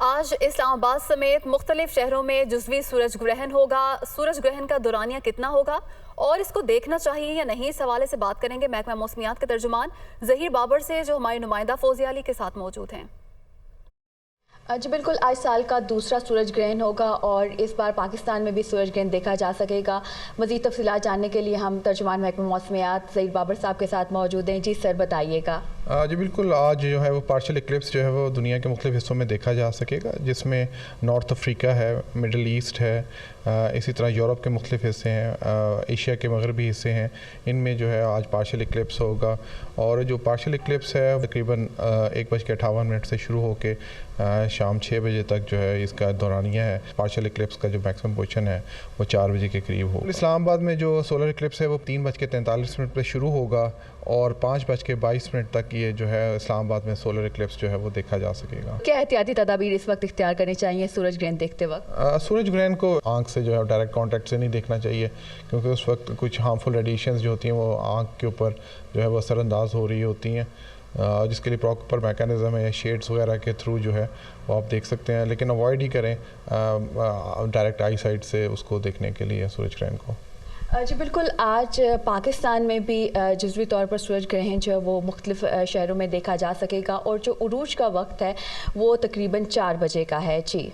آج اسلام آباد سمیت مختلف شہروں میں جزوی سورج گرہن ہوگا۔ سورج گرہن کا دورانیہ کتنا ہوگا اور اس کو دیکھنا چاہیے یا نہیں، اس حوالے سے بات کریں گے محکمہ موسمیات کے ترجمان ظہیر بابر سے، جو ہماری نمائندہ فوزیہ علی کے ساتھ موجود ہیں۔ جی بالکل، آج سال کا دوسرا سورج گرہن ہوگا اور اس بار پاکستان میں بھی سورج گرہن دیکھا جا سکے گا۔ مزید تفصیلات جاننے کے لیے ہم ترجمان محکمہ موسمیات ظہیر بابر صاحب کے ساتھ موجود ہیں۔ جی سر، بتائیے گا۔ جی بالکل، آج جو ہے وہ پارشل اکلپس جو ہے وہ دنیا کے مختلف حصوں میں دیکھا جا سکے گا، جس میں نارتھ افریقہ ہے، مڈل ایسٹ ہے، اسی طرح یورپ کے مختلف حصے ہیں، ایشیا کے مغربی حصے ہیں، ان میں جو ہے آج پارشل اکلپس ہوگا۔ اور جو پارشل اکلپس ہے تقریباً 1:58 سے شروع ہو کے شام 6 بجے تک جو ہے اس کا دورانیہ ہے۔ پارشل اکلپس کا جو میکسیمم پوزیشن ہے وہ 4 بجے کے قریب ہوگا۔ اسلام آباد میں جو سولر اکلپس ہے وہ 3:43 پہ شروع ہوگا اور 5:22 تک یہ جو ہے اسلام آباد میں سولر اکلپس جو ہے وہ دیکھا جا سکے گا۔ کیا احتیاطی تدابیر اس وقت اختیار کرنی چاہیے سورج گرہن دیکھتے وقت؟ سورج گرہن کو آنکھ سے جو ہے ڈائریکٹ کانٹیکٹ سے نہیں دیکھنا چاہیے، کیونکہ اس وقت کچھ ہارمفل ریڈیشنز جو ہوتی ہیں وہ آنکھ کے اوپر جو ہے وہ اثر انداز ہو رہی ہوتی ہیں، جس کے لیے پراپر میکانزم ہے، شیڈز وغیرہ کے تھرو جو ہے وہ آپ دیکھ سکتے ہیں، لیکن اوائڈ ہی کریں ڈائریکٹ آئی سائٹ سے اس کو دیکھنے کے لیے سورج گرہن کو۔ جی بالکل، آج پاکستان میں بھی جزوی طور پر سورج گرہن جو ہے وہ مختلف شہروں میں دیکھا جا سکے گا اور جو عروج کا وقت ہے وہ تقریباً 4 بجے کا ہے۔ جی